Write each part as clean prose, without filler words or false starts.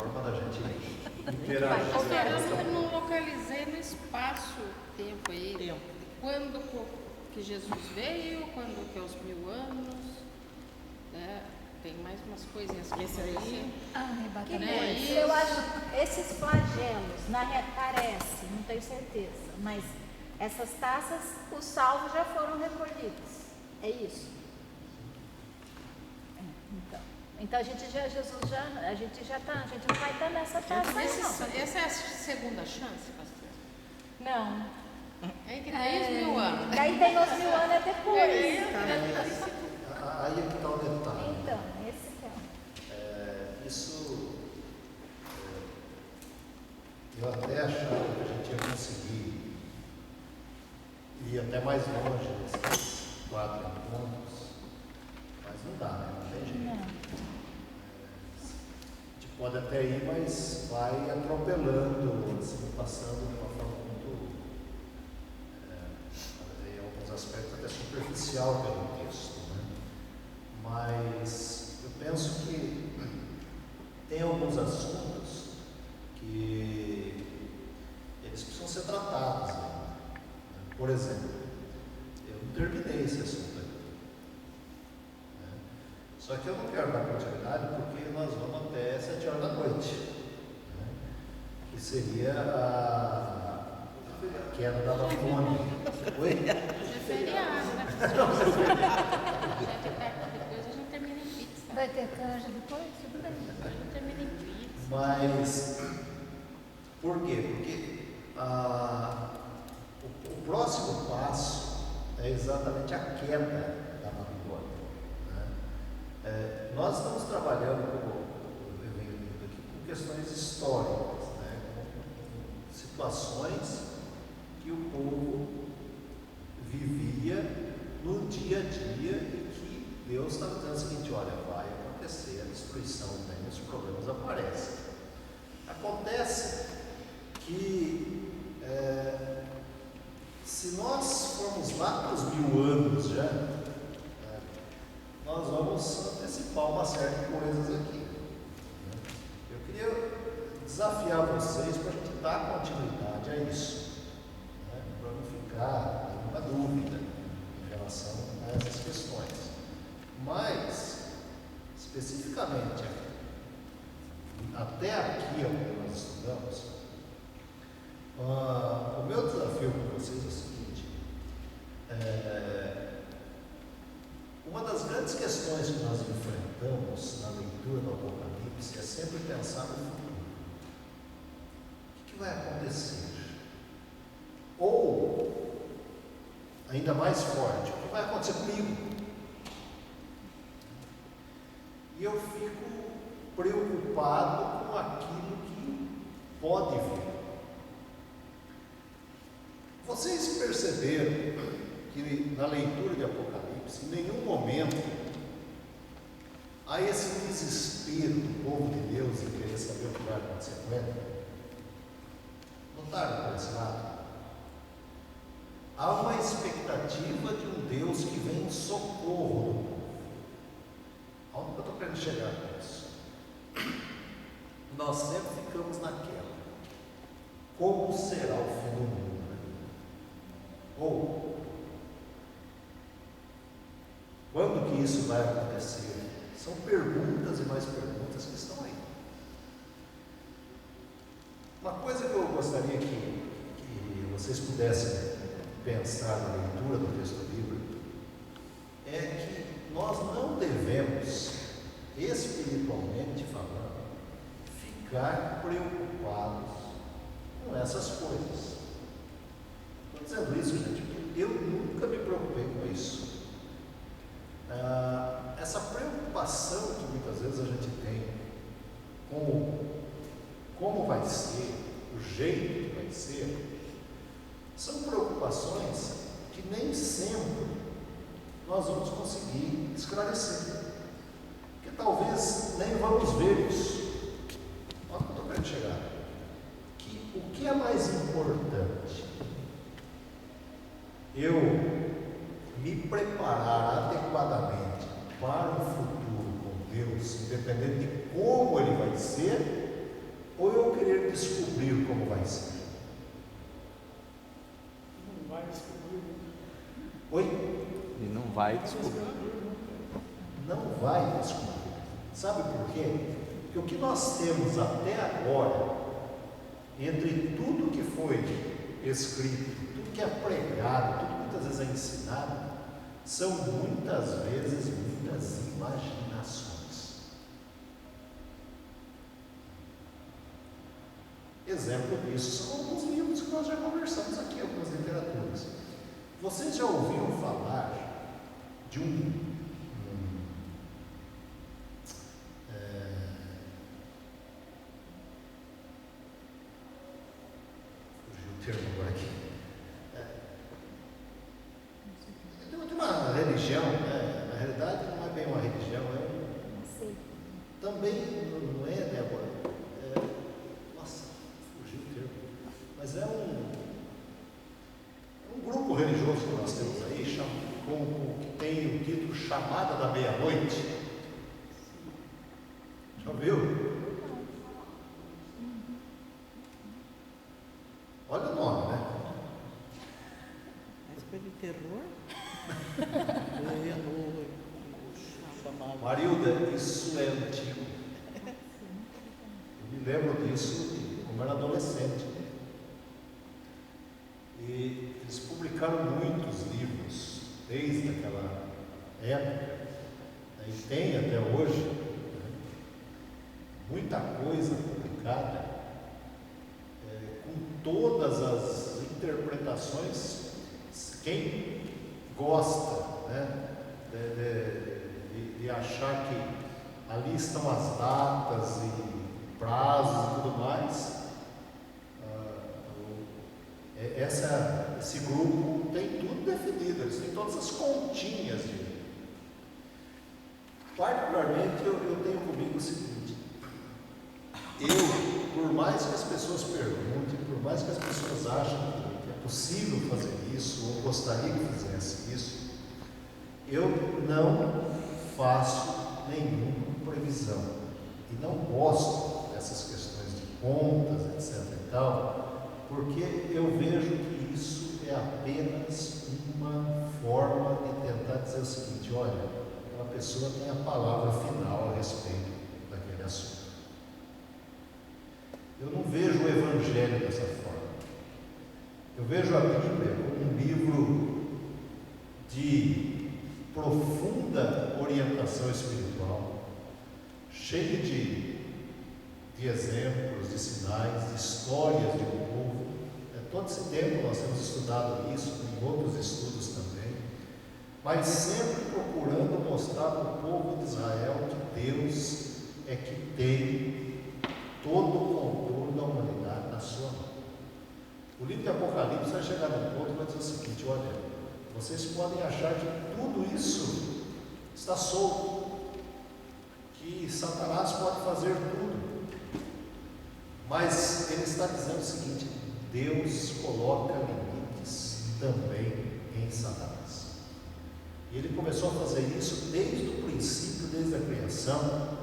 forma da gente interagir. Eu não localizei no espaço-tempo aí. Quando que Jesus veio, quando que é os 1000 anos, né? Tem mais umas coisinhas que esse aí. Que né? coisa. Eu acho esses flagelos, parece, não tenho certeza, mas essas taças, os salvos já foram recolhidos. É isso? Então a gente já não vai estar nessa taça aí, não. Essa é a segunda chance, pastor? Não. É que tem os 1000 anos. Daí tem os 1000 anos é depois. Aí é que está o detalhe. Então, esse que é. Isso, eu até achava que a gente ia conseguir ir até mais longe desses 4 encontros, mas não dá, né? Não tem jeito. Não. A gente pode até ir, mas vai atropelando, assim, passando de uma forma muito, em alguns aspectos até superficial pelo texto, né? Mas eu penso que tem alguns assuntos que eles precisam ser tratados, né? Por exemplo, eu não terminei esse assunto aqui, né? Só que eu não quero dar continuidade porque nós vamos até 7 horas da noite, né? Que seria a queda da Babilônia. Oi? É feriado, né? Depois a gente termina em pizza. Vai ter canja depois? Depois a gente termina em pizza. Mas, por quê? Porque o próximo passo é exatamente a queda da Babilônia, né? Nós estamos trabalhando aqui com questões históricas, né? Com situações que o povo vivia no dia a dia e que Deus está dizendo o seguinte: olha, vai acontecer a destruição, né? Os problemas aparecem. Acontece que se nós formos lá para os 1000 anos já, nós vamos antecipar uma série de coisas aqui, né? Eu queria desafiar vocês para a gente dar continuidade a isso, né? Para não ficar nenhuma dúvida em relação a essas questões. Mas, especificamente, até aqui onde nós estudamos, o meu desafio com vocês é o seguinte: uma das grandes questões que nós enfrentamos na leitura do Apocalipse é sempre pensar no futuro. O que vai acontecer? Ou, ainda mais forte, o que vai acontecer comigo? E eu fico preocupado com aquilo que pode vir. Vocês perceberam que na leitura de Apocalipse, em nenhum momento há esse desespero do povo de Deus em querer saber o que vai acontecer com ele? Notaram por esse lado? Há uma expectativa de um Deus que vem em socorro do povo. Onde eu estou querendo chegar com isso? Nós sempre ficamos naquela: como será o fim do mundo? Ou quando que isso vai acontecer? São perguntas e mais perguntas que estão aí. Uma coisa que eu gostaria que vocês pudessem pensar na leitura do texto bíblico é que nós não devemos, espiritualmente falando, ficar preocupados com essas coisas. Estou dizendo isso, gente, porque eu nunca me preocupei com isso. Essa preocupação que muitas vezes a gente tem com como vai ser, o jeito que vai ser, são preocupações que nem sempre nós vamos conseguir esclarecer, porque talvez nem vamos ver isso. Olha o que eu estou querendo chegar. O que é mais importante? Eu me preparar adequadamente para o futuro com Deus, independente de como ele vai ser, ou eu querer descobrir como vai ser? Não vai descobrir. Oi? E não vai descobrir. Não vai descobrir. Sabe por quê? Porque o que nós temos até agora, entre tudo que foi escrito, tudo que é pregado, tudo que muitas vezes é ensinado, são muitas vezes muitas imaginações. Exemplo disso são alguns livros que nós já conversamos aqui, algumas literaturas. Vocês já ouviram falar de fugiu o termo agora aqui. De uma religião, né? Na realidade não é bem uma religião, também não é, Débora? Nossa, fugiu o termo. Mas é um grupo religioso que nós temos aí, que tem o título Chamada da Meia-Noite. Já ouviu? Olha o nome, né? Mas coisa de terror? Marilda, isso é antigo. Eu me lembro disso como era adolescente. E eles publicaram muitos livros desde aquela época, e tem até hoje, né? Muita coisa publicada, com todas as interpretações. Quem gosta, né, de achar que ali estão as datas e prazos e tudo mais, esse grupo tem tudo definido, eles têm todas as continhas de. Particularmente eu tenho comigo o seguinte: por mais que as pessoas perguntem, por mais que as pessoas achem que é possível fazer isso, ou gostaria que fizesse isso, eu não faço nenhuma previsão e não gosto dessas questões de contas, etc. e tal, porque eu vejo que isso é apenas uma forma de tentar dizer o seguinte: olha, a pessoa tem a palavra final a respeito daquele assunto. Eu não vejo o Evangelho dessa forma. Eu vejo a Bíblia como um livro de profunda orientação espiritual, cheio de exemplos, de sinais, de histórias de um povo. Todo esse tempo nós temos estudado isso, em outros estudos também, mas sempre procurando mostrar para o povo de Israel que Deus é que tem todo o controle da humanidade na sua mão. O livro de Apocalipse vai chegar num ponto e vai dizer o seguinte: olha, vocês podem achar que tudo isso está solto, que Satanás pode fazer tudo, mas ele está dizendo o seguinte: Deus coloca limites também em Satanás. E ele começou a fazer isso desde o princípio, desde a criação.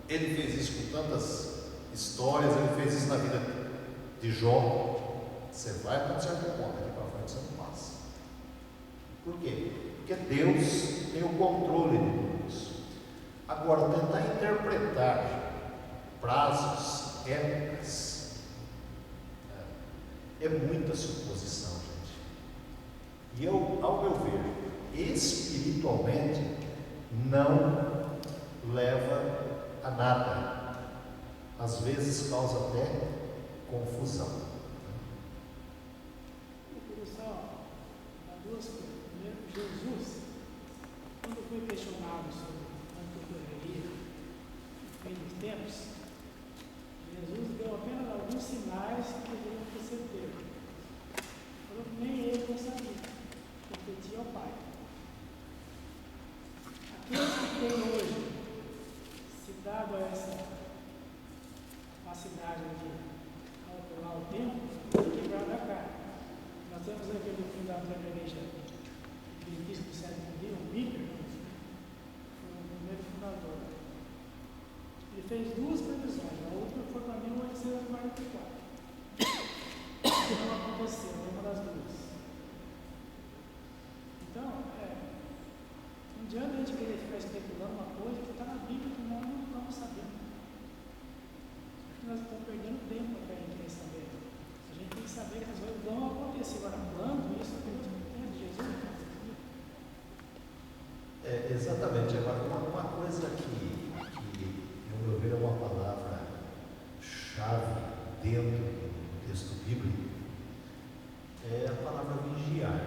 Ele fez isso com tantas histórias, ele fez isso na vida de Jó. Você vai para um certo ponto, aqui para frente você não passa. Por quê? Porque Deus tem o controle de tudo isso. Agora, tentar interpretar prazos, épocas, é muita suposição, gente. E eu, ao meu ver, espiritualmente, não leva a nada. Às vezes causa até confusão. Duas coisas. Primeiro, Jesus, quando foi questionado sobre a antropofagia no fim dos tempos, Jesus deu apenas alguns sinais que deveriam ter certeza. Falou que nem ele não sabia, competia ao Pai. Aqueles que têm hoje se dado a essa capacidade de calcular o tempo, tem que quebrar da cara. Nós temos aquele fundador da igreja adventista do sétimo dia, o Miller, foi o primeiro fundador. Ele fez duas previsões, a outra foi para 1890. 44. Não aconteceu, uma das duas. Então, não adianta a gente querer ficar especulando uma coisa que está na Bíblia que nós não estamos sabendo. Acho que nós estamos perdendo tempo para a gente querer saber. A gente tem que saber que as coisas vão acontecer. Agora, quando isso acontece de Jesus, exatamente. Agora, uma coisa que, no meu ver, é uma palavra-chave dentro do texto bíblico, é a palavra vigiar.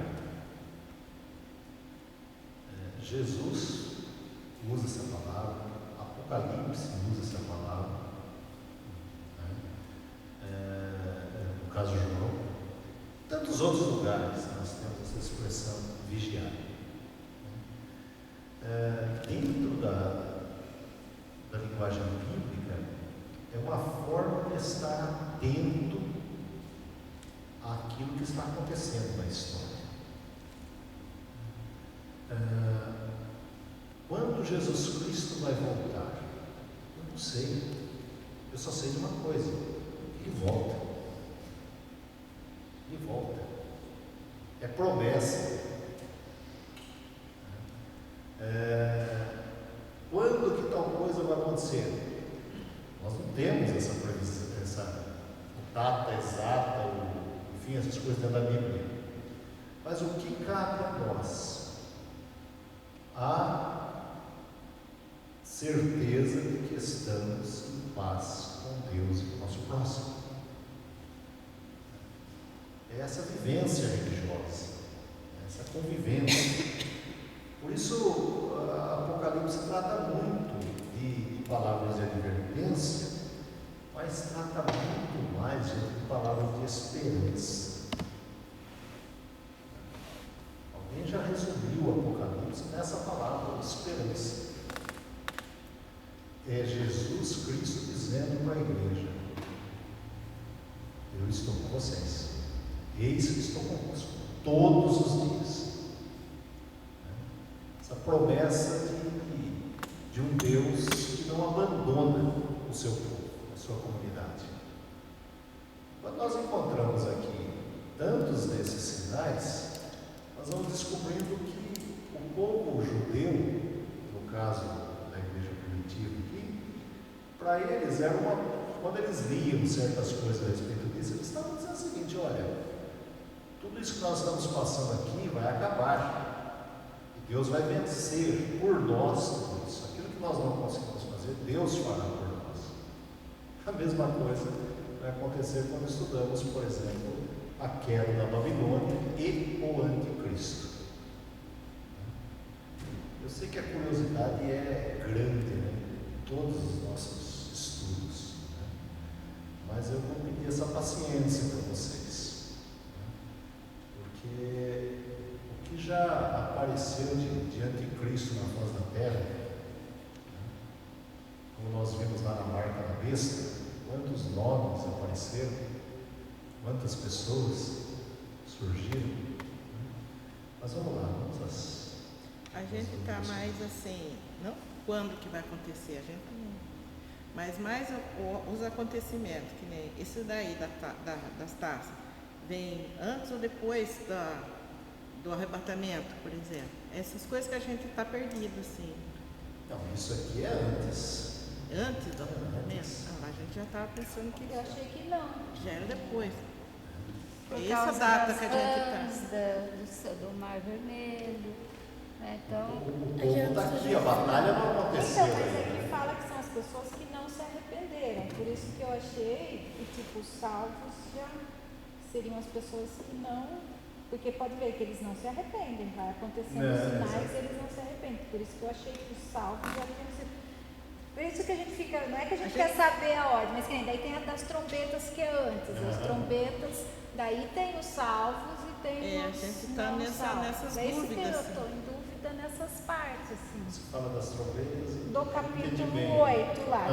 Jesus usa essa palavra, Apocalipse usa essa palavra, no caso de João, tantos outros lugares nós temos essa expressão vigiar. Dentro da linguagem bíblica, é uma forma de estar atento àquilo que está acontecendo na história. Quando Jesus Cristo vai voltar? Eu não sei. Eu só sei de uma coisa: Ele volta. Ele volta. É promessa. Quando que tal coisa vai acontecer? Nós não temos essa previsão, essa data exata, enfim, essas coisas dentro da Bíblia. Mas o que cabe a nós? A certeza de que estamos em paz com Deus e com o nosso próximo. É essa vivência religiosa, essa convivência. Por isso, Apocalipse trata muito de palavras de advertência, mas trata muito mais de palavras de esperança. Alguém já resumiu o Apocalipse nessa palavra, esperança. É Jesus Cristo dizendo para a igreja: eu estou com vocês, eis que estou convosco todos os dias. Essa promessa de um Deus que não abandona o seu povo, a sua comunidade. Quando nós encontramos aqui tantos desses sinais, nós vamos descobrindo que o povo judeu, no caso da igreja primitiva aqui, para eles era quando eles liam certas coisas a respeito disso, eles estavam dizendo o seguinte: olha, tudo isso que nós estamos passando aqui vai acabar. Deus vai vencer por nós tudo isso. Aquilo que nós não conseguimos fazer, Deus fará por nós. A mesma coisa vai acontecer quando estudamos, por exemplo, a queda da Babilônia e o anticristo. Eu sei que a curiosidade é grande, né, em todos os nossos estudos, né? Mas eu vou pedir essa paciência para vocês, né? Porque que já apareceu de anticristo na face da terra, como nós vimos lá na marca da besta, quantos nomes apareceram, quantas pessoas surgiram. Mas vamos lá, a gente está mais assim, não quando que vai acontecer, a gente não, mas mais os acontecimentos, que nem esse daí das taças, vem antes ou depois do arrebatamento, por exemplo. Essas coisas que a gente está perdido, assim. Não, isso aqui é antes. Antes do arrebatamento? A gente já estava pensando que Eu achei que não. já era depois. Por Essa causa data das que a gente rãs, do Mar Vermelho, né? Então, O povo está aqui, a batalha não aconteceu então, mas ainda. aqui fala que são as pessoas que não se arrependeram. Por isso que eu achei que, tipo, os salvos já seriam as pessoas que não. Porque pode ver que eles não se arrependem, vai acontecendo os sinais e eles não se arrependem. Por isso que eu achei que os salvos já deviam ser. Por isso que a gente fica, não é que a gente quer saber a ordem, mas que daí tem a das trombetas que é antes. As trombetas, daí tem os salvos e tem os a gente está não nessas salvos. É isso que dúvidas. eu estou em dúvida nessas partes, assim. Você fala das trombetas. Do capítulo 8 lá,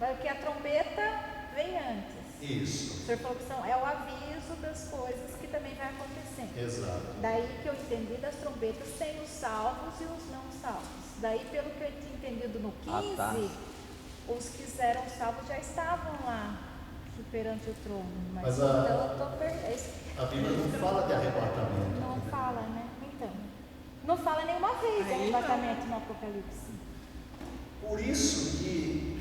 tem que a trombeta vem antes. Isso. O senhor falou que é o aviso das coisas que também vai acontecendo. Exato. Daí que eu entendi das trombetas, tem os salvos e os não salvos. Daí, pelo que eu tinha entendido no 15, os que eram salvos já estavam lá perante o trono. Mas Então eu estou perdendo. a Bíblia não fala de arrebatamento. Não né? fala, né? Então. Não fala nenhuma vez de Aí não. arrebatamento no Apocalipse. Por isso que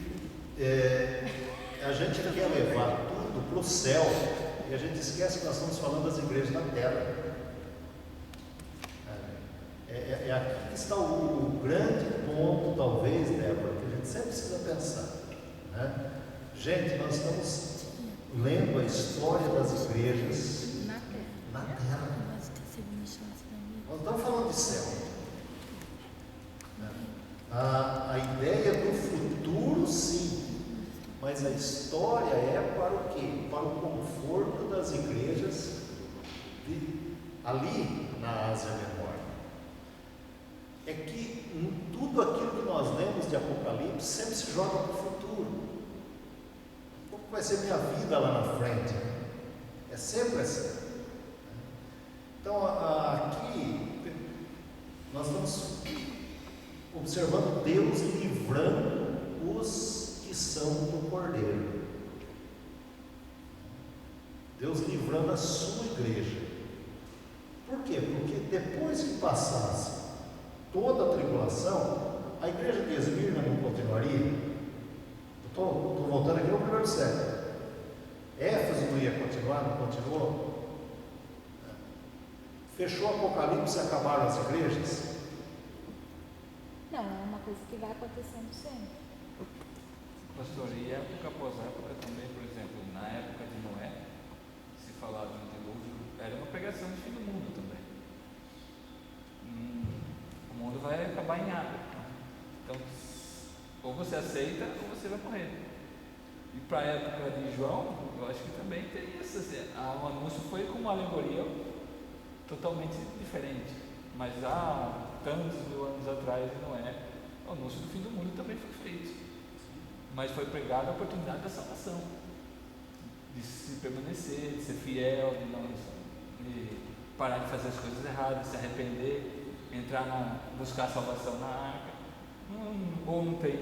a gente quer levar tudo para o céu e a gente esquece que nós estamos falando das igrejas na terra. É aqui que está o grande ponto, talvez, Débora, que a gente sempre precisa pensar. Né? Gente, nós estamos lendo a história das igrejas Na terra. na terra. Nós não estamos falando de céu. Né? A ideia do futuro, sim, mas a história é para o quê? Para o conforto das igrejas ali na Ásia Menor. É que tudo aquilo que nós lemos de Apocalipse sempre se joga para o futuro. Como vai ser minha vida lá na frente? É sempre assim. Então, aqui, nós estamos observando Deus livrando os que são do Cordeiro. Deus livrando a sua igreja. Por quê? Porque depois que passasse toda a tribulação, a igreja de Esmirna não continuaria? Estou voltando aqui no primeiro século. Éfeso não ia continuar, não continuou? Fechou o Apocalipse e acabaram as igrejas? Não, é uma coisa que vai acontecendo sempre. Pastor, e época após época também, por exemplo, na época de Noé, se falava de um dilúvio, era uma pregação de fim do mundo também. O mundo vai acabar em água. Então, ou você aceita ou você vai morrer. E para a época de João, eu acho que também tem isso. Assim, o anúncio foi com uma alegoria totalmente diferente. Mas há tantos mil anos atrás, não é? O anúncio do fim do mundo também foi feito. Mas foi pregada a oportunidade da salvação, de se permanecer, de ser fiel, de parar de fazer as coisas erradas, de se arrepender, buscar a salvação na arca. Ou não tem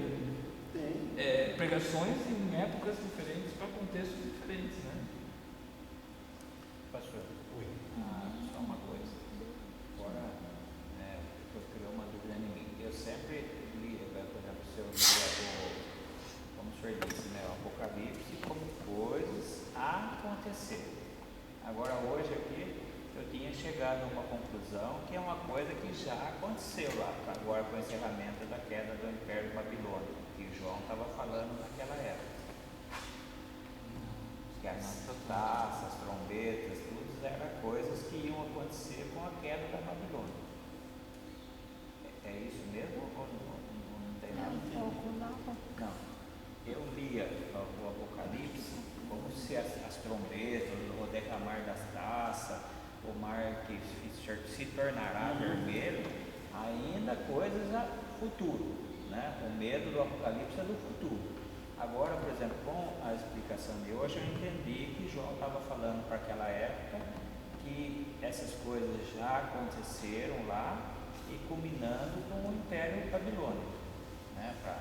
pregações em épocas diferentes para contextos diferentes, né? Pastor, só uma coisa. Agora, criou uma dúvida em mim. Eu sempre li, por exemplo, se eu lia como o senhor disse, né, o Apocalipse como coisas a acontecer. Agora, hoje aqui, eu tinha chegado a uma conclusão que é uma coisa que já aconteceu lá, agora com o encerramento da queda do Império Babilônico, que João estava falando naquela época. Que as taças, as trombetas, tudo eram coisas que iam acontecer com a queda da Babilônia. É isso mesmo ou não tem nada? Não. Eu lia o Apocalipse como se as trombetas, o derramar das taças, o mar que se tornará vermelho, ainda coisas a futuro, né? O medo do Apocalipse é do futuro. Agora, por exemplo, com a explicação de hoje, eu entendi que João estava falando para aquela época que essas coisas já aconteceram lá e culminando com o Império Babilônico, né? Para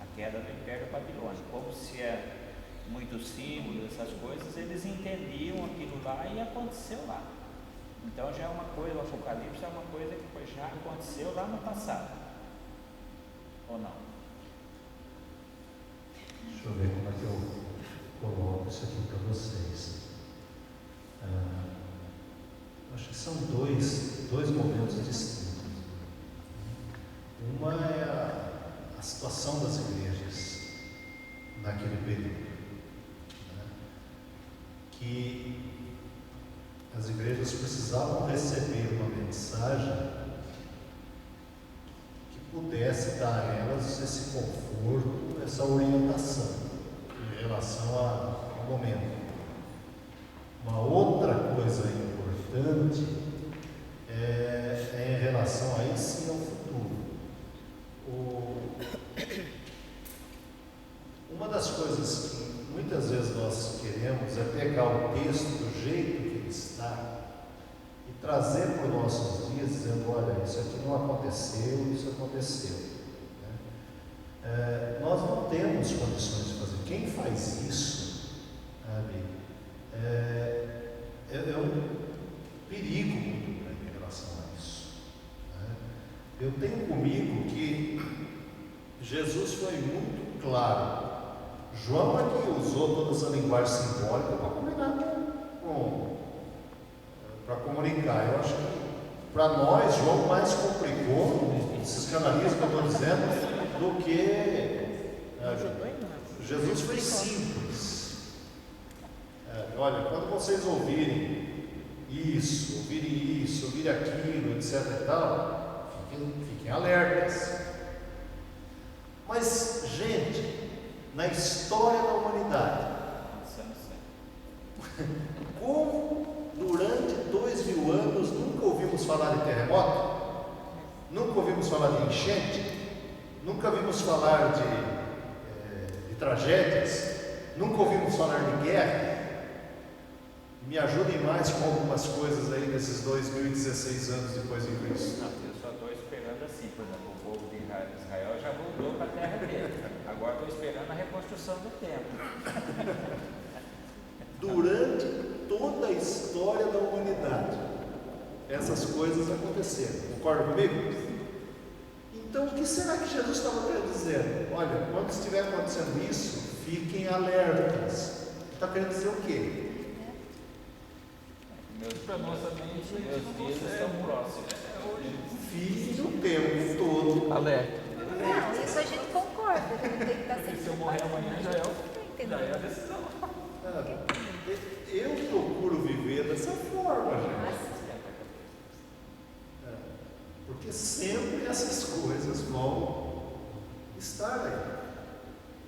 a queda do Império Babilônico, como se muitos símbolos, essas coisas, eles entendiam aquilo lá e aconteceu lá. Então já é uma coisa, o Apocalipse é uma coisa que já aconteceu lá no passado. Ou não? Deixa eu ver como é que eu coloco isso aqui para vocês. Acho que são dois momentos distintos. Uma é a situação das igrejas naquele período, né? Que as igrejas precisavam receber uma mensagem que pudesse dar a elas esse conforto, essa orientação em relação ao momento. Uma outra coisa importante é em relação a isso e ao futuro. Uma das coisas que muitas vezes nós queremos é pegar o texto do jeito que ele está e trazer para os nossos dias, dizendo: olha, isso aqui não aconteceu, isso aconteceu. Nós não temos condições de fazer. Quem faz isso Jesus foi muito claro. João aqui usou toda essa linguagem simbólica para comunicar. Eu acho que para nós, João mais complicou, se escandaliza o que eu estou dizendo, do que Jesus foi simples. Olha, quando vocês ouvirem isso, ouvirem aquilo, etc. e tal, fiquem alertas. Mas, gente, na história da humanidade, como durante 2000 anos nunca ouvimos falar de terremoto, nunca ouvimos falar de enchente, nunca ouvimos falar de tragédias, nunca ouvimos falar de guerra. Me ajudem mais com algumas coisas aí nesses 2016 anos depois de Cristo. Eu só estou esperando assim, por exemplo, o povo de Israel já voltou para a terra dele. Agora estou esperando a reconstrução do templo. Durante toda a história da humanidade, essas coisas aconteceram. Concorda comigo? Então, o que será que Jesus estava querendo dizer? Olha, quando estiver acontecendo isso, fiquem alertas. Está querendo dizer o quê? Para nós também, meus dias estão próximos. Fique o tempo todo Alerta. Não, isso a gente concorda. A gente tem que estar sempre. Se eu morrer amanhã já é a decisão. Eu procuro viver dessa forma, gente. Porque sempre essas coisas vão estar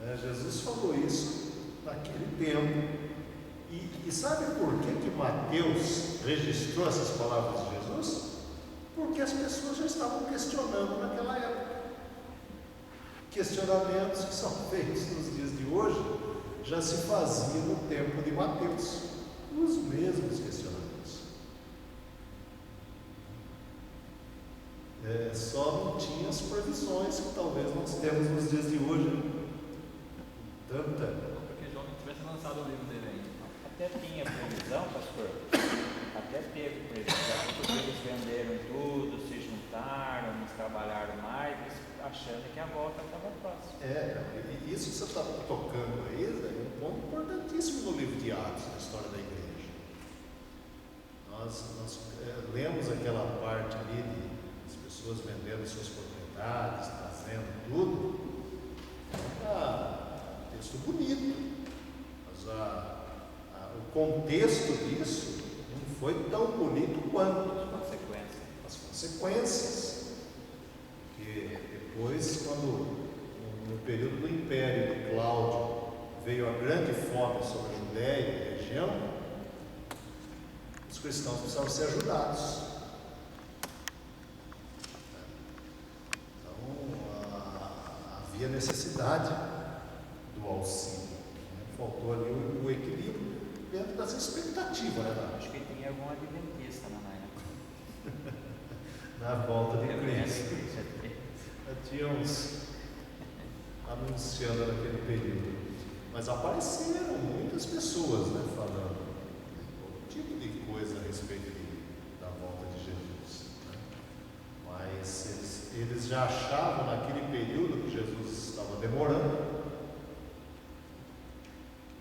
aí. Jesus falou isso naquele tempo. E sabe por que Mateus registrou essas palavras de Jesus? Porque as pessoas já estavam questionando naquela época. Questionamentos que são feitos nos dias de hoje já se faziam no tempo de Mateus. Os mesmos questionamentos. Só não tinha as provisões que talvez nós temos nos dias de hoje. Porque João não tivesse lançado o livro dele ainda. Até tinha previsão, pastor. Até teve previsão, porque eles venderam tudo, se juntaram, eles trabalharam mais, achando que a volta estava próxima. Isso que você está tocando aí é um ponto importantíssimo no livro de Atos, na história da igreja. Nós lemos aquela parte ali de as pessoas vendendo suas propriedades, trazendo tudo. Texto bonito, mas o contexto disso não foi tão bonito quanto as consequências. Porque depois, quando no período do Império de Cláudio veio a grande fome sobre a Judéia e a região, os cristãos precisavam ser ajudados. Então havia necessidade do auxílio. Faltou ali o equilíbrio dentro das expectativas, né? Acho que tinha algum adventista na época. Na volta de Cristo. Tinha uns anunciando naquele período. Mas apareceram muitas pessoas, né, falando todo tipo de coisa a respeito da volta de Jesus. Né? Mas eles já achavam naquele período que Jesus estava demorando.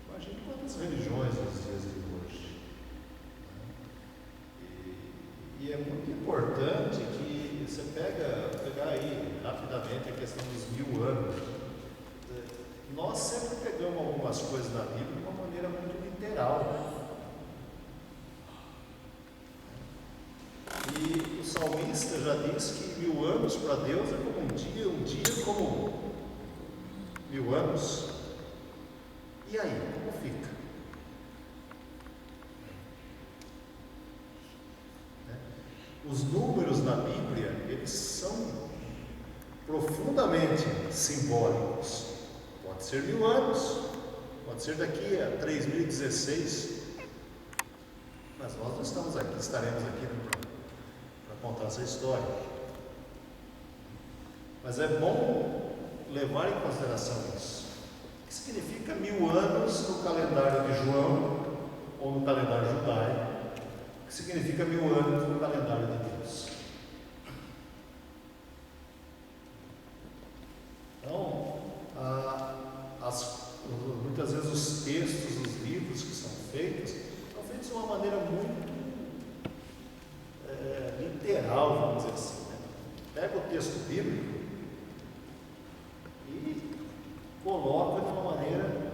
Imagine quantas religiões nos dias de hoje. E é muito importante que você pegar aí rapidamente a questão dos 1000 anos. Nós sempre pegamos algumas coisas da Bíblia de uma maneira muito literal. E o salmista já disse que 1000 anos para Deus é como um dia como 1000 anos. E aí, como fica? Os números na Bíblia, eles são profundamente simbólicos. Pode ser 1000 anos, pode ser daqui a 3016, mas nós não estamos aqui, estaremos aqui para contar essa história. Mas é bom levar em consideração isso. O que significa 1000 anos no calendário de João ou no calendário judaico? O que significa 1000 anos no calendário de Deus? Então, muitas vezes os textos, os livros que são feitos de uma maneira muito literal, vamos dizer assim. Né? Pega o texto bíblico e coloca de uma maneira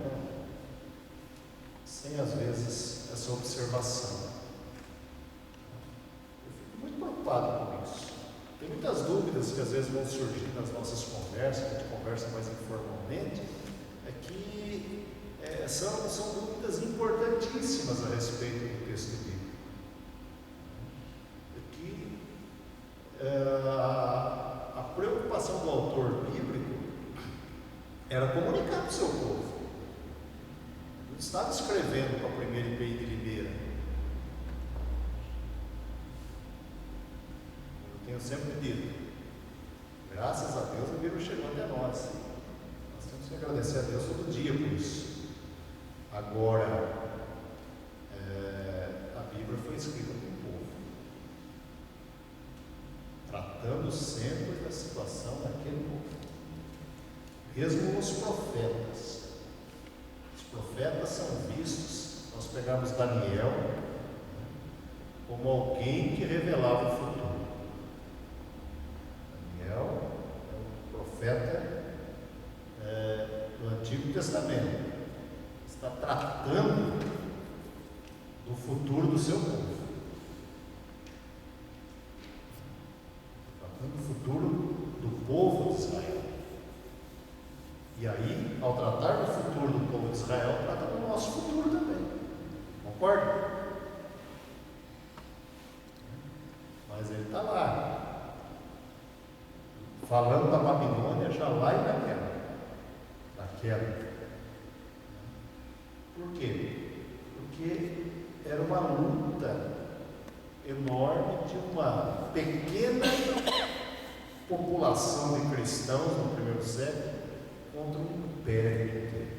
sem, às vezes, essa observação. Eu fico muito preocupado com isso. Tem muitas dúvidas que às vezes vão surgir nas nossas conversas, que a gente conversa mais informalmente, que são dúvidas importantíssimas a respeito do texto bíblico. A preocupação do autor bíblico era comunicar para o seu povo. Não estava escrevendo para a primeira IPI de Limeira. Eu tenho sempre dito, graças a Deus a Bíblia chegou até nós. Nós temos que agradecer a Deus todo dia por isso. Agora, a Bíblia foi escrita para o povo, tratando sempre da situação daquele povo. Mesmo os profetas. Os profetas são vistos, nós pegamos Daniel como alguém que revelava o futuro. Daniel é um profeta do Antigo Testamento. Está tratando do futuro do seu povo. Tratando do futuro do povo de Israel. E aí, ao tratar do futuro do povo de Israel, trata do nosso futuro também. Concorda? Mas ele está lá, falando da Babilônia já lá e na queda. Por quê? Porque era uma luta enorme de uma pequena população de cristãos no primeiro século contra um império inteiro.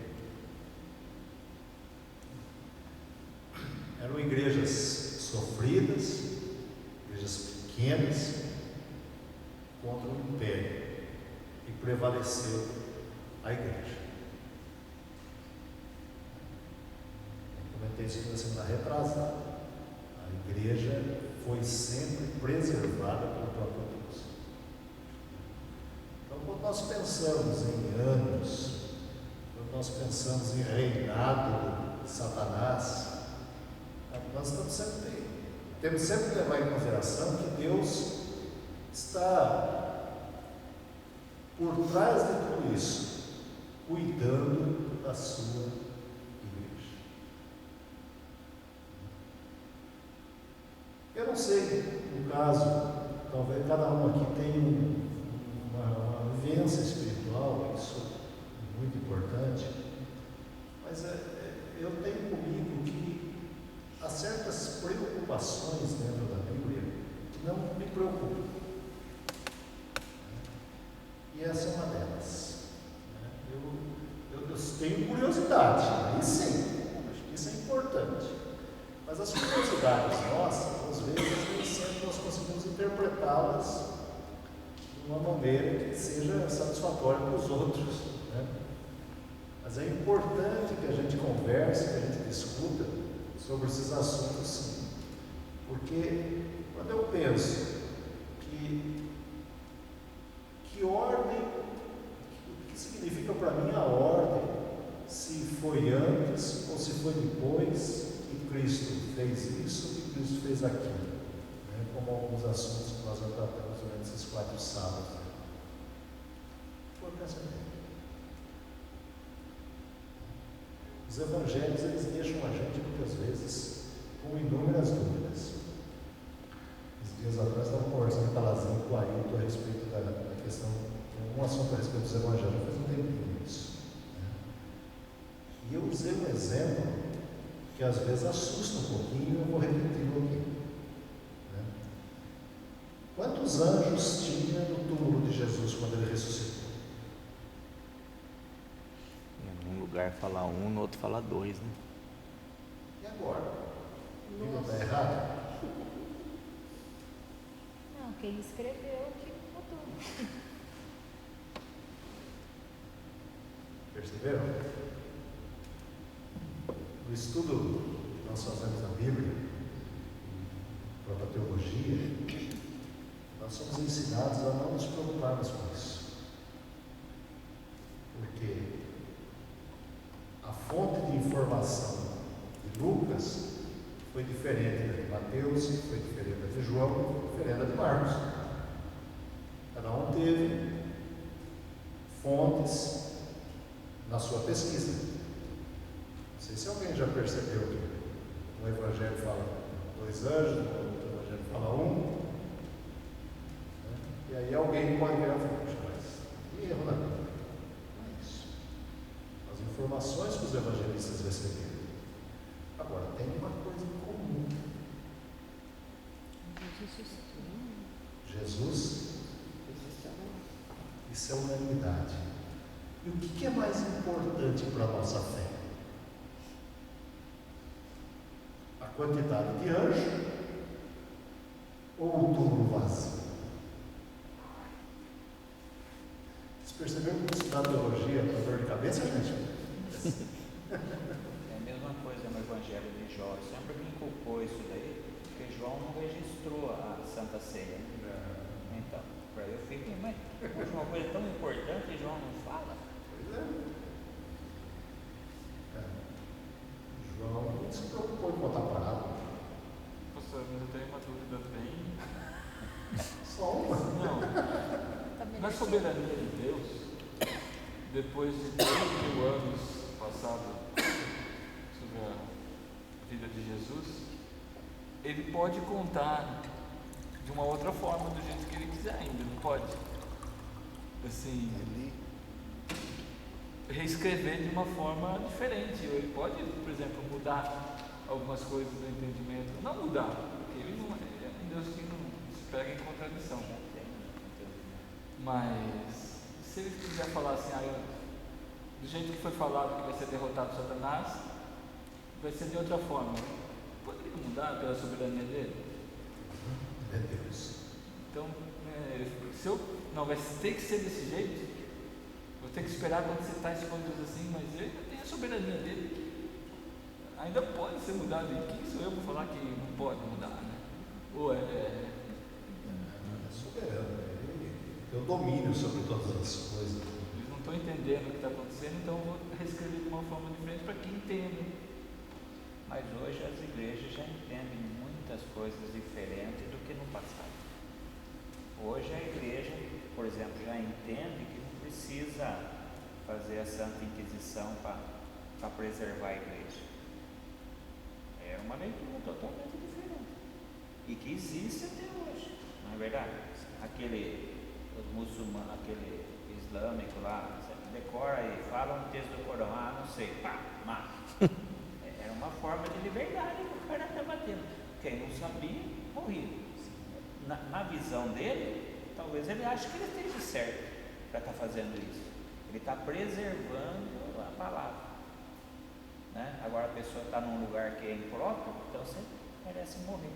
Eram igrejas sofridas, igrejas pequenas, contra um império, e prevaleceu a igreja. Comentei isso na semana retrasada. A igreja foi sempre preservada pelo próprio Deus. Então, quando nós pensamos em anos, quando nós pensamos em reinado de Satanás, nós temos sempre que levar em consideração que Deus está por trás de tudo isso, cuidando da sua igreja. Eu não sei, no caso, talvez cada um aqui tenha uma vivência espiritual, isso é muito importante, mas eu tenho comigo que há certas preocupações dentro da Bíblia que não me preocupam. E essa é uma delas. Eu tenho curiosidade, aí sim, acho que isso é importante. Mas as curiosidades nossas, às vezes, nem sempre nós conseguimos interpretá-las de uma maneira que seja satisfatória para os outros. Né? Mas é importante que a gente converse, que a gente discuta sobre esses assuntos, sim. Porque quando eu penso que ordem, o que significa para mim a ordem, se foi antes ou se foi depois que Cristo fez isso e Cristo fez aquilo, né? Como alguns assuntos que nós já tratamos durante esses 4 sábados. Né? Importância dele. Os evangelhos, eles deixam a gente muitas vezes com inúmeras dúvidas. Uns dias atrás estava conversando com a Lazinha e com o Ailton a respeito da questão, um assunto a respeito dos evangelhos, faz um tempinho isso. Né? E eu usei um exemplo que às vezes assusta um pouquinho, e eu vou repeti-lo aqui. Né? Quantos anjos tinha no túmulo de Jesus quando ele ressuscitou? Em um lugar fala 1, no outro fala 2, né? E agora? A Bíblia está errada? Não, quem escreveu que mudou. Perceberam? estudo que nós fazemos da Bíblia, a própria teologia, nós somos ensinados a não nos preocuparmos com isso. Porque a fonte de informação de Lucas foi diferente da de Mateus, foi diferente da de João, foi diferente da de Marcos. Cada um teve fontes na sua pesquisa. Não sei se alguém já percebeu que um evangelho fala 2 anjos, no outro evangelho fala 1. Né? E aí alguém pode virar e falar, mas que erro na Bíblia. Não é isso. As informações que os evangelistas receberam. Agora, tem uma coisa em comum. Jesus, isso é unanimidade. E o que é mais importante para a nossa fé? A quantidade de anjos ou o túmulo vazio? Vocês perceberam que estudar teologia é dor de cabeça, gente? É a mesma coisa no Evangelho de João. Eu sempre me inculpou isso daí, porque João não registrou a Santa Ceia. Então, para eu fiquei, mas uma coisa tão importante e João não fala? Pois é. João não se preocupou em botar parado. Pastor, mas eu tenho uma dúvida bem. Só uma. Não. Na soberania de Deus, depois de 3.000 anos passados sobre a vida de Jesus, ele pode contar de uma outra forma, do jeito que ele quiser ainda, não pode? Assim, reescrever de uma forma diferente. Ele pode, por exemplo, mudar algumas coisas do entendimento. Não mudar, porque ele não é um Deus que não se pega em contradição. Mas, se ele quiser falar assim, do jeito que foi falado que vai ser derrotado Satanás, vai ser de outra forma. Poderia mudar pela soberania dele? É Deus. Então, se eu não vai ter que ser desse jeito, vou ter que esperar acontecer tais coisas assim, mas ele tem a soberania dele que ainda pode ser mudado. E quem sou eu para falar que não pode mudar, né? Ou é soberano, ele tem o domínio sobre todas as coisas. Eles não estão entendendo o que está acontecendo, então eu vou reescrever de uma forma diferente para que entendam. Mas hoje as igrejas já entendem muitas coisas diferentes do que no passado. Hoje a igreja, por exemplo, já entende que não precisa fazer a Santa Inquisição para preservar a igreja. É uma leitura totalmente diferente. E que existe até hoje, não é verdade? Os muçulmanos, aquele islâmico lá, decora e fala um texto do Corão, não sei, pá, mata. Era uma forma de liberdade que o cara está batendo. Quem não sabia, morria. Na visão dele, talvez ele ache que ele esteja certo para estar fazendo isso. Ele está preservando a palavra. Né? Agora a pessoa está num lugar que é impróprio, então você merece morrer.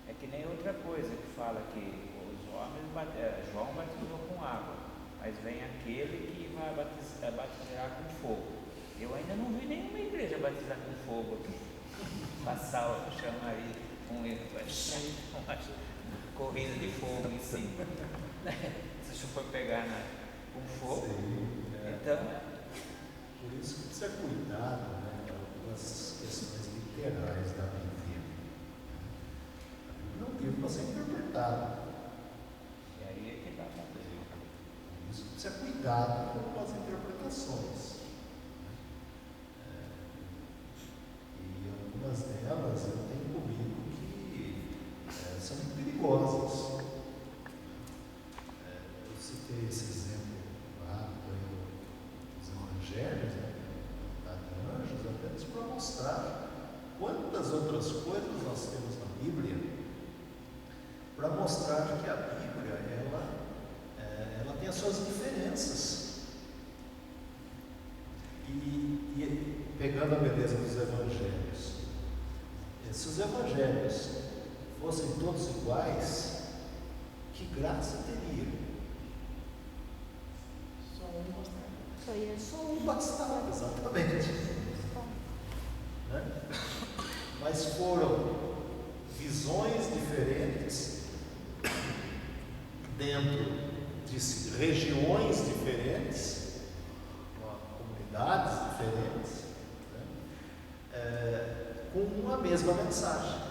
É que nem outra coisa que fala que os homens João batizou com água, mas vem aquele que vai batizar com fogo. Eu ainda não vi nenhuma igreja batizar com fogo aqui. Passar o chamaria uma corrida de fogo em cima. Se você for pegar com fogo, então. Por isso que precisa cuidar, né, com algumas questões literais da Bíblia. A Bíblia é um livro para ser interpretado. E aí é que dá para fazer. Por isso que precisa cuidar com as interpretações. E algumas delas eu tenho comigo que são muito perigosas. Eu citei esse exemplo lá dos evangelhos, né, de anjos, apenas para mostrar quantas outras coisas nós temos na Bíblia, para mostrar que a Bíblia ela tem as suas diferenças. E pegando a beleza dos evangelhos, se os evangelhos fossem todos iguais, que graça teria? Só um mostrando. Só ia Só um bastava, exatamente. Né? Mas foram visões diferentes dentro de regiões diferentes, comunidades diferentes, né? Com uma mesma mensagem,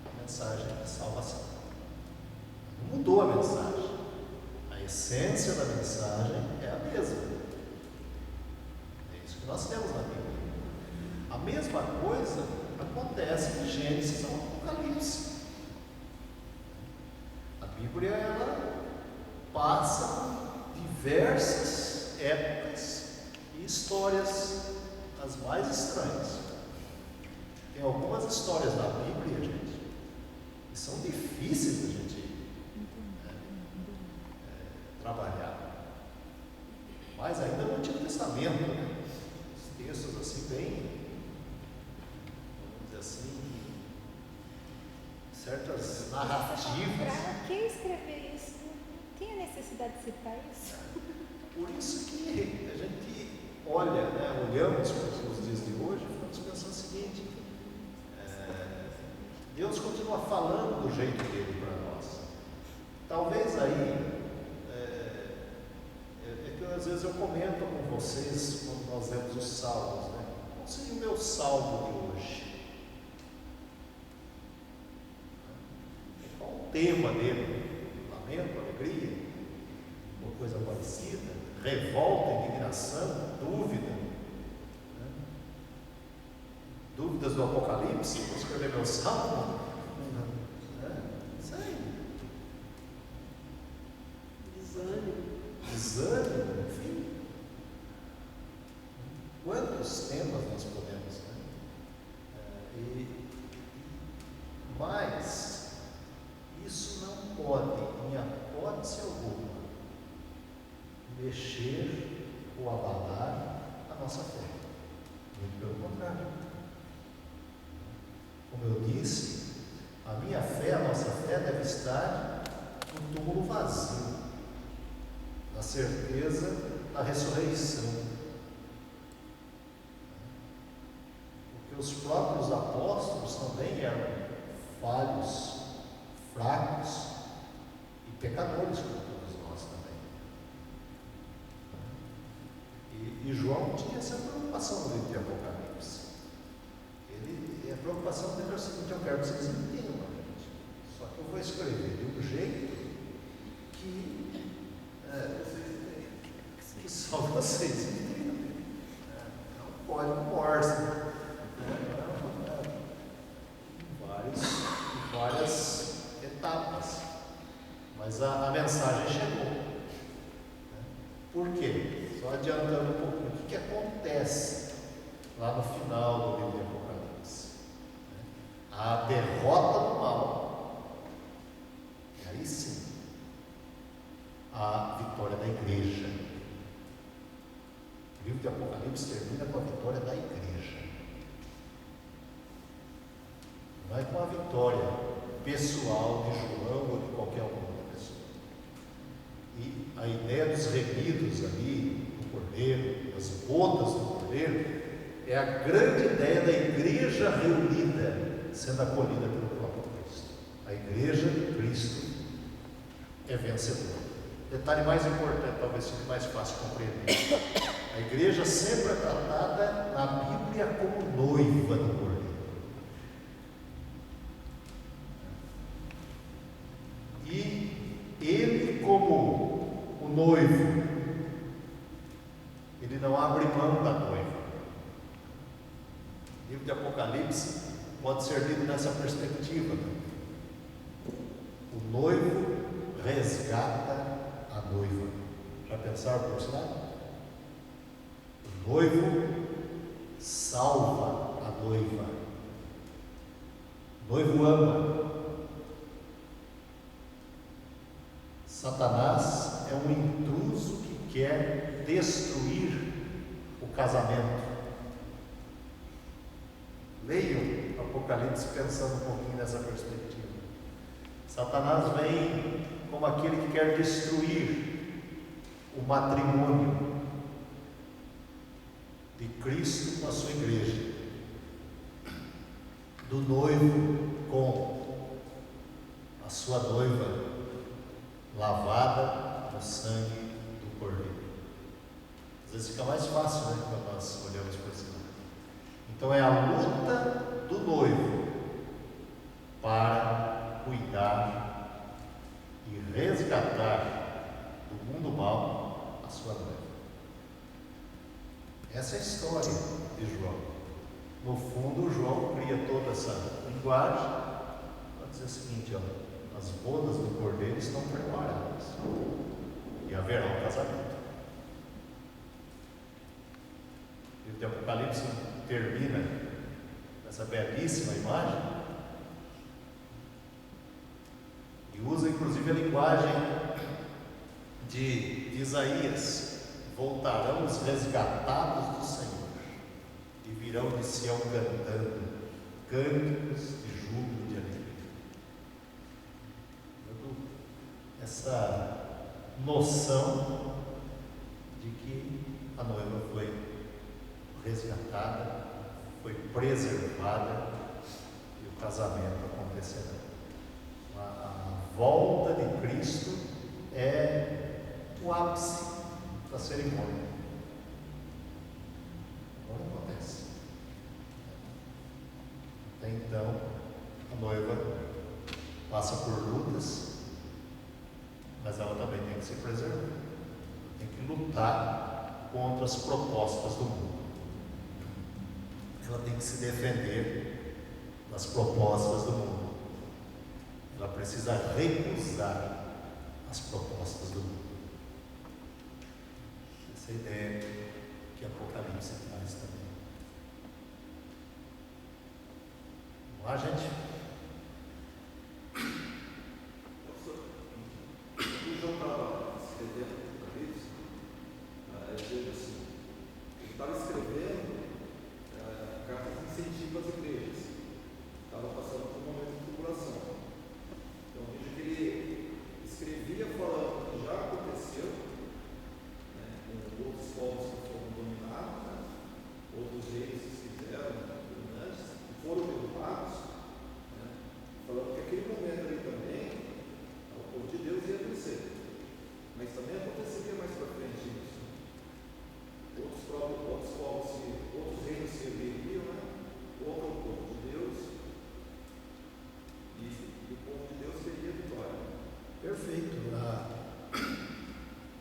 a mensagem de salvação. Não mudou a mensagem, a essência da mensagem é a mesma. É isso que nós temos na Bíblia. A mesma coisa acontece de Gênesis ao Apocalipse. A Bíblia, ela passa por diversas épocas e histórias as mais estranhas. Tem algumas histórias da Bíblia, gente, que são difíceis da gente trabalhar. Mas ainda no Antigo Testamento, né? Os textos assim bem, vamos dizer assim, certas narrativas. Para que escrever isso? Não tinha necessidade de citar isso. Por isso que a gente olha, né, olhamos para os dias de hoje e ficamos pensando o seguinte: Deus continua falando do jeito dele para nós. Talvez aí, que às vezes eu comento com vocês quando nós lemos os salmos, né? Qual seria o meu salmo de hoje? Qual o tema dele? Lamento, alegria? Uma coisa parecida? Revolta, indignação, dúvida? Né? Dúvidas do Apocalipse? Vou escrever meu salmo? Isso aí. Desânimo, enfim. Quantos temas nós podemos, né? Mas isso não pode, em hipótese alguma, mexer ou abalar a nossa fé. Muito pelo contrário. Como eu disse, a minha fé, a nossa fé deve estar no túmulo vazio, na certeza da ressurreição. Porque os próprios apóstolos também eram falhos, fracos e pecadores, como todos nós também. E João tinha essa preocupação no livro de Apocalipse. A preocupação dele é o seguinte: eu quero que vocês entendam, gente. Só que eu vou escrever de um jeito que só vocês entendem. Não pode morse. Várias etapas. Mas a mensagem chegou. Por quê? Só adiantando um pouquinho. O que acontece lá no final do livro de Apocalipse? A derrota do mal. E aí sim, a vitória da igreja. O livro de Apocalipse termina com a vitória da igreja. Não é com a vitória pessoal de João ou de qualquer outra pessoa. E a ideia dos remidos ali, do Cordeiro, das bodas do Cordeiro, é a grande ideia da igreja reunida, sendo acolhida pelo próprio Cristo. A igreja de Cristo é vencedora. Detalhe mais importante, talvez fique mais fácil de compreender. A igreja sempre é tratada na Bíblia como noiva do Cordeiro. E ele, como o noivo, ele não abre mão da noiva. O livro de Apocalipse pode ser lido nessa perspectiva. O noivo resgata a noiva. Já pensaram por esse lado? O noivo salva a noiva. O noivo ama. Satanás é um intruso que quer destruir o casamento. Leiam Apocalipse pensando um pouquinho nessa perspectiva. Satanás vem como aquele que quer destruir o matrimônio, de Cristo com a sua igreja, do noivo com a sua noiva lavada no sangue do Cordeiro. Às vezes fica mais fácil, né, quando nós olhamos para esse lado. Então é a luta do noivo para cuidar e resgatar do mundo mal a sua noiva. Essa é a história de João. No fundo, João cria toda essa linguagem para dizer o seguinte: ó, as bodas do Cordeiro estão preparadas e haverá um casamento. E o Apocalipse termina essa belíssima imagem e usa inclusive a linguagem de Isaías: voltarão os resgatados do Senhor e virão de Sião cantando cânticos de júbilo, de alegria. Essa noção de que a noiva foi resgatada, foi preservada e o casamento acontecerá. A volta de Cristo é o ápice da cerimônia. Agora acontece. Até então, a noiva passa por lutas, mas ela também tem que se preservar, tem que lutar contra as propostas do mundo. Ela tem que se defender das propostas do mundo. Ela precisa recusar as propostas do mundo. Essa é a ideia que Apocalipse traz também. Vamos lá, gente? O João estava escrevendo o Apocalipse, ele assim, ele estava escrevendo cartas de incentivo às igrejas. Estava passando por um momento de tribulação. Então veja que ele escrevia falando que já aconteceu, com outros povos que foram dominados, outros reis que se fizeram dominantes, que foram derrubados, falando que aquele momento ali também, o povo de Deus ia vencer. Mas também aconteceria mais para frente isso. Outros povos, outros reinos se rebeliam, contra o povo de Deus, e o povo de Deus teria vitória. Perfeito.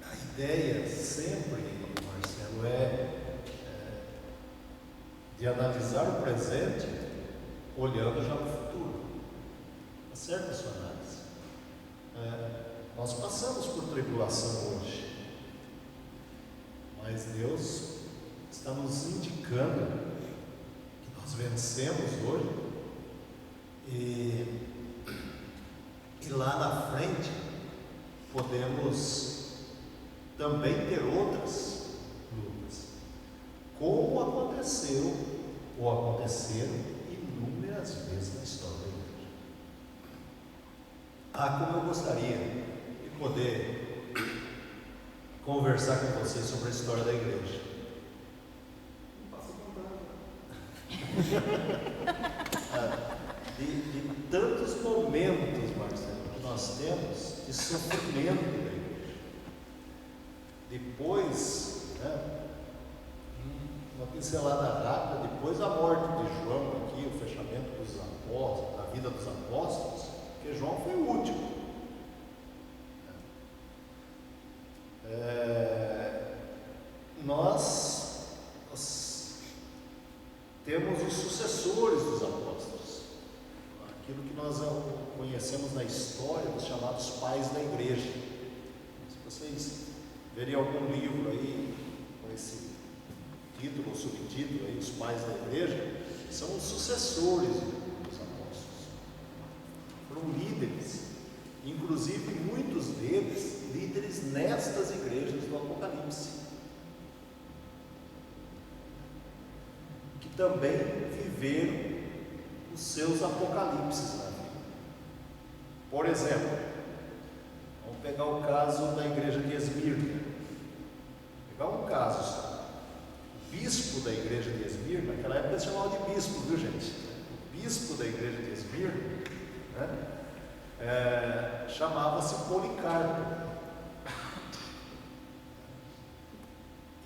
A ideia sempre, Marcelo, é de analisar o presente olhando já para o futuro. Está certa a sua análise? Nós passamos por tribulação hoje, mas Deus está nos indicando que nós vencemos hoje e lá na frente podemos também ter outras lutas, como aconteceu ou aconteceram inúmeras vezes na história da igreja. Como eu gostaria de poder conversar com vocês sobre a história da igreja. Não passa vontade. De tantos momentos, Marcelo, que nós temos de sofrimento da igreja. Depois, uma pincelada rápida, depois da morte de João aqui, o fechamento dos apóstolos, da vida dos apóstolos, porque João foi o último. Nós temos os sucessores dos apóstolos, aquilo que nós conhecemos na história dos chamados pais da igreja. Se vocês verem algum livro aí com esse título ou subtítulo aí, os pais da igreja, são os sucessores dos apóstolos. Foram líderes, inclusive muitos deles líderes nestas igrejas do Apocalipse, que também viveram os seus apocalipses na vida. Por exemplo, vamos pegar o caso da igreja de Esmirna. Pegar um caso, o bispo bispo da igreja de Esmirna, naquela época eles chamavam de bispo, viu gente? O bispo da igreja de Esmirna, né? Chamava-se Policarpo.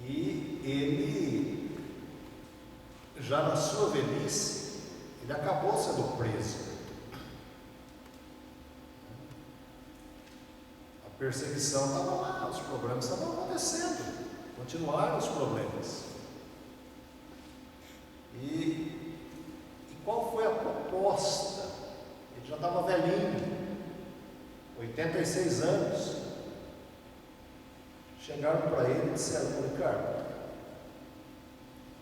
E ele, já na sua velhice, ele acabou sendo preso. A perseguição estava lá, os problemas estavam acontecendo, continuaram os problemas. E qual foi a proposta? Ele já estava velhinho, 86 anos. Chegaram para ele e disseram: Policarpo,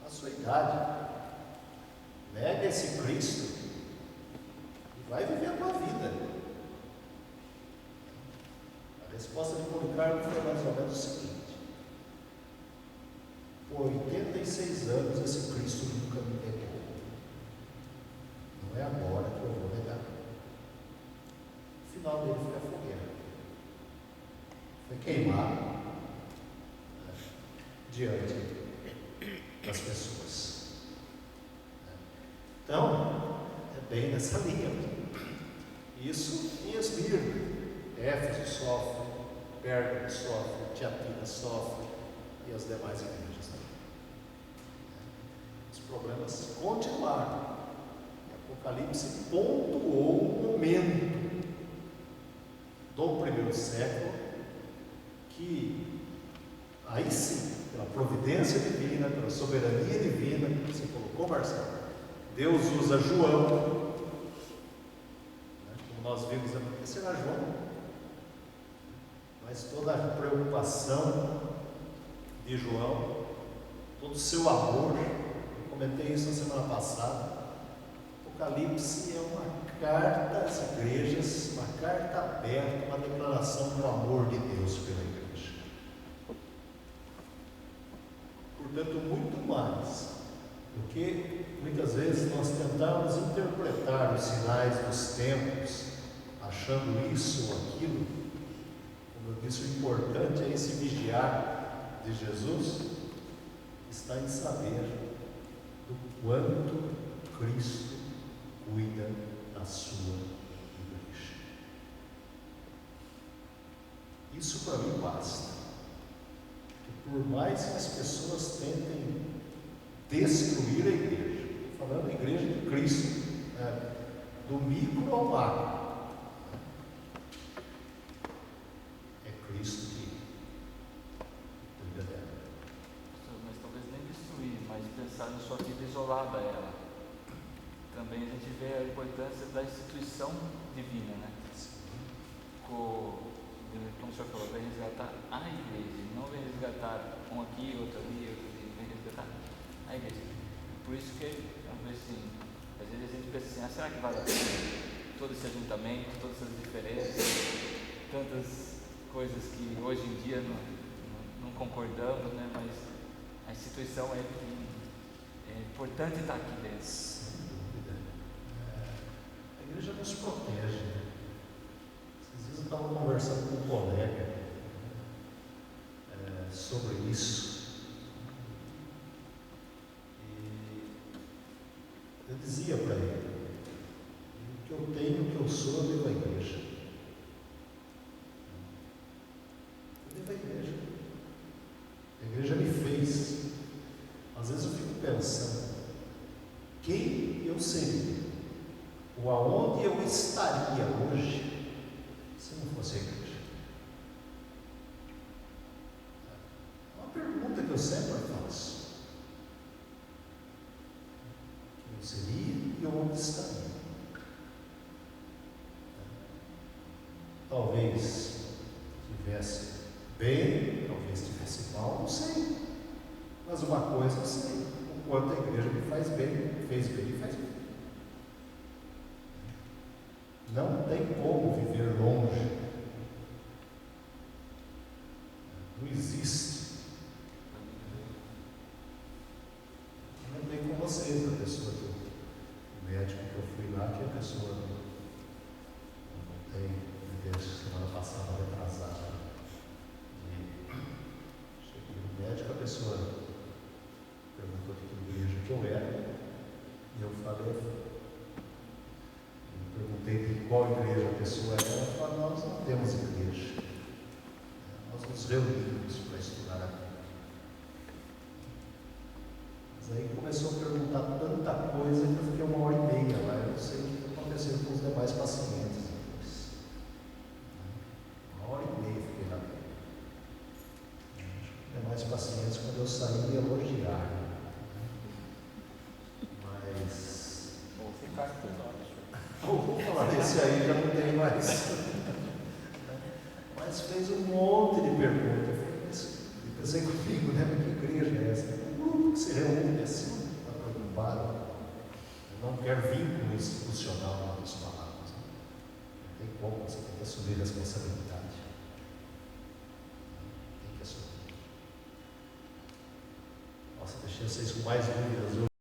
a sua idade, nega esse Cristo e vai viver a tua vida. A resposta de Policarpo foi mais ou menos o seguinte: por 86 anos esse Cristo nunca me negou. Não é agora que eu vou negar. O final dele foi a fogueira. Foi queimado diante das pessoas. Então, é bem nessa linha. Isso em Esmirna. Éfeso sofre, Pérgamo sofre, Tiatira sofre e as demais igrejas também. Os problemas continuaram. O Apocalipse pontuou o momento do primeiro século que, aí sim, pela providência divina, pela soberania divina, que você colocou, Marcelo, Deus usa João, né, como nós vimos, porque será João, mas toda a preocupação de João, todo o seu amor, eu comentei isso na semana passada. Apocalipse é uma carta às igrejas, uma carta aberta, uma declaração do amor de Deus pela igreja. Portanto, muito mais do que muitas vezes nós tentamos interpretar os sinais dos tempos, achando isso ou aquilo. Como eu disse, o importante é esse vigiar de Jesus, está em saber do quanto Cristo cuida da sua igreja. Isso para mim basta. Que por mais que as pessoas tentem destruir a igreja, estou falando da igreja de Cristo, né, do micro ao macro, é Cristo que cuida dela. Mas talvez nem destruir, mas pensar na sua vida isolada a ela. Também a gente vê a importância da instituição divina, né? Como o senhor falou, vem resgatar a igreja, não vem resgatar um aqui, outro ali, vem resgatar a igreja. Por isso que, talvez assim, às vezes a gente pensa assim, será que vale a pena todo esse ajuntamento, todas essas diferenças, tantas coisas que hoje em dia não concordamos, né? Mas a instituição é importante estar aqui dentro. A igreja nos protege. Esses dias eu estava conversando com um colega sobre isso. E eu dizia para ele: o que eu tenho, o que eu sou, eu devo à igreja. Eu devo à igreja. A igreja me fez. Às vezes eu fico pensando: quem eu seria? Ou aonde eu estaria hoje se não fosse a igreja? É uma pergunta que eu sempre faço. Quem eu seria e onde estaria? Talvez estivesse bem, talvez estivesse mal, não sei. Mas uma coisa eu sei: o quanto a igreja me faz bem, fez bem e faz bem. Não tem como viver longe. Não existe. Eu lembrei com vocês da pessoa do médico que eu fui lá, que a pessoa não tem, semana passada, retrasada. Cheguei no médico, a pessoa perguntou de qual igreja a pessoa é, ela fala, nós não temos igreja. Nós nos reunimos para estudar a Bíblia. Mas aí começou a perguntar tanta coisa que eu fiquei 1h30 lá. Eu não sei o que aconteceu com os demais pacientes depois. 1h30 fiquei lá. Os demais pacientes, quando eu saí, me elogiaram. Mas. Ou ficar com nós. Vou falar desse aí, já não tem mais. Mas fez um monte de perguntas. Eu pensei comigo, né? Que igreja é essa? Um grupo que se reúne assim, está preocupado. Não quer vínculo institucional nas palavras. Não tem como, você tem que assumir responsabilidade. Tem que assumir. Nossa, deixei vocês com mais dúvidas.